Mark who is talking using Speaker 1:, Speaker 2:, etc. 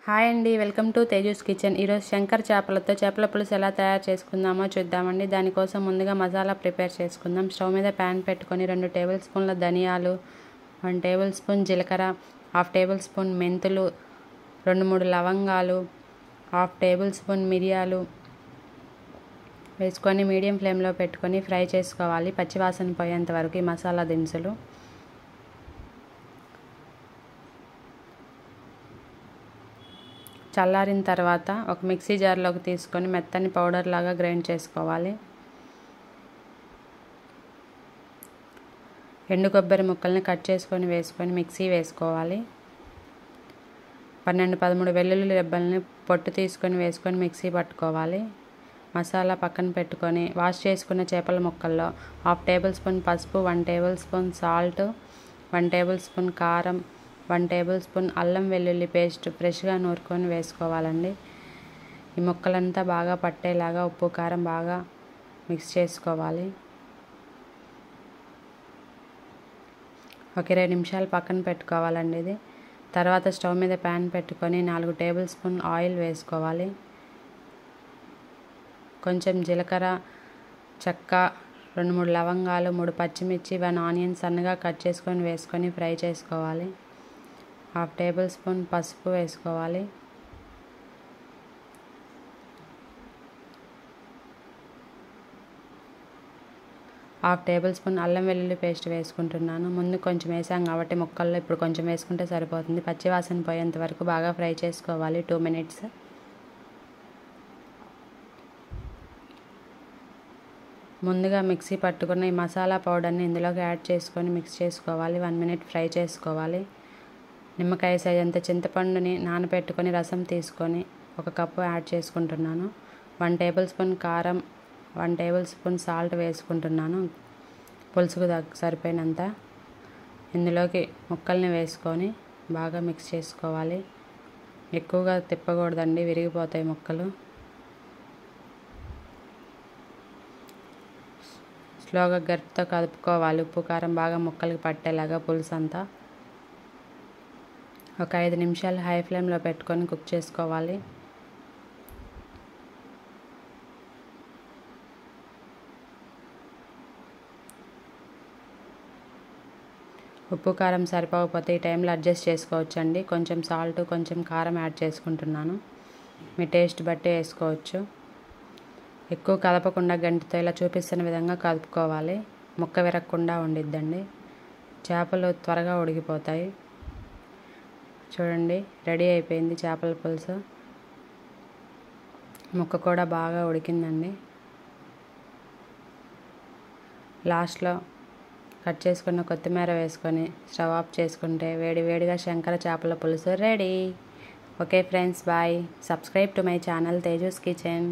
Speaker 1: Hi అండి, welcome to Teju's kitchen. ఈరోజు శంకర్ చేపలతో చేపల పులుసు ఎలా తయారు చేసుకుందామో చూద్దామండి. దానికోసం ముందుగా మసాలా ప్రిపేర్ చేసుకుందాం. స్టవ్ మీద ప్యాన్ పెట్టుకొని 2 టేబుల్ స్పూన్ల ధనియాలు, 1 టేబుల్ స్పూన్ జీలకర్ర, 1/2 టేబుల్ స్పూన్ మెంతులు, 2-3 లవంగాలు, 1/2 టేబుల్ స్పూన్ మిరియాలు వేసుకొని మీడియం ఫ్లేమ్లో పెట్టుకొని ఫ్రై చేసుకోవాలి. పచ్చివాసన పోయేంత వరకు ఈ మసాలా దినుసులు. చల్లారిన తర్వాత ఒక మిక్సీ జార్లోకి తీసుకొని మెత్తని పౌడర్ లాగా గ్రైండ్ చేసుకోవాలి. ఎండు కొబ్బరి ముక్కల్ని కట్ చేసుకొని వేసుకొని మిక్సీ వేసుకోవాలి. 12-13 వెల్లుల్లి రెబ్బల్ని పొట్టు తీసుకొని వేసుకొని మిక్సీ పట్టుకోవాలి. మసాలా పక్కన పెట్టుకొని వాష్ చేసుకున్న చేపల ముక్కల్లో 1/2 టేబుల్ స్పూన్ పసుపు, 1 table spoon salt, 1 table spoon కారం, 1 టేబుల్ స్పూన్ అల్లం వెల్లుల్లి పేస్ట్ ఫ్రెష్గా నూరుకొని వేసుకోవాలండి. ఈ ముక్కలంతా బాగా పట్టేలాగా ఉప్పు కారం బాగా మిక్స్ చేసుకోవాలి. ఒక 20 నిమిషాలు పక్కన పెట్టుకోవాలండి ఇది. తర్వాత స్టవ్ మీద ప్యాన్ పెట్టుకొని 4 టేబుల్ స్పూన్ ఆయిల్ వేసుకోవాలి. కొంచెం జీలకర్ర, చెక్క, 2-3 లవంగాలు, 3 పచ్చిమిర్చి, 1 ఆనియన్ సన్నగా కట్ చేసుకొని వేసుకొని ఫ్రై చేసుకోవాలి. 1/2 టేబుల్ స్పూన్ పసుపు వేసుకోవాలి. హాఫ్ టేబుల్ స్పూన్ అల్లం వెల్లుల్లి పేస్ట్ వేసుకుంటున్నాను. ముందు కొంచెం వేసాం కాబట్టి ముక్కల్లో ఇప్పుడు కొంచెం వేసుకుంటే సరిపోతుంది. పచ్చివాసన పోయేంత వరకు బాగా ఫ్రై చేసుకోవాలి 2 మినిట్స్. ముందుగా మిక్సీ పట్టుకున్న ఈ మసాలా పౌడర్ని ఇందులోకి యాడ్ చేసుకొని మిక్స్ చేసుకోవాలి. 1 మినిట్ ఫ్రై చేసుకోవాలి. నిమ్మకాయ సైజ్ అంత చింతపండుని నానబెట్టుకొని రసం తీసుకొని 1 కప్పు యాడ్ చేసుకుంటున్నాను. 1 టేబుల్ స్పూన్ కారం, 1 టేబుల్ స్పూన్ సాల్ట్ వేసుకుంటున్నాను పులుసుకు సరిపోయినంత. ఇందులోకి ముక్కల్ని వేసుకొని బాగా మిక్స్ చేసుకోవాలి. ఎక్కువగా తిప్పకూడదండి, విరిగిపోతాయి ముక్కలు. స్లోగా గరిటెతో కలుపుకోవాలి. ఉప్పు కారం బాగా ముక్కలకి పట్టేలాగా పులుసు అంతా. ఒక 5 నిమిషాలు హై ఫ్లేమ్లో పెట్టుకొని కుక్ చేసుకోవాలి. ఉప్పు కారం సరిపోకపోతే ఈ టైంలో అడ్జస్ట్ చేసుకోవచ్చండి. కొంచెం సాల్ట్, కొంచెం కారం యాడ్ చేసుకుంటున్నాను. మీ టేస్ట్ బట్టి వేసుకోవచ్చు. ఎక్కువ కలపకుండా గంటితో ఇలా చూపిస్తున్న విధంగా కలుపుకోవాలి. ముక్క విరగకుండా ఉండిద్దండి. చేపలు త్వరగా ఉడికిపోతాయి. చూడండి, రెడీ అయిపోయింది చేపల పులుసు. ముక్క కూడా బాగా ఉడికిందండి. లాస్ట్లో కట్ చేసుకున్న కొత్తిమీర వేసుకొని స్టవ్ ఆఫ్ చేసుకుంటే వేడివేడిగా శంకర చేపల పులుసు ready. Okay friends, bye. Subscribe to my channel Teju's kitchen.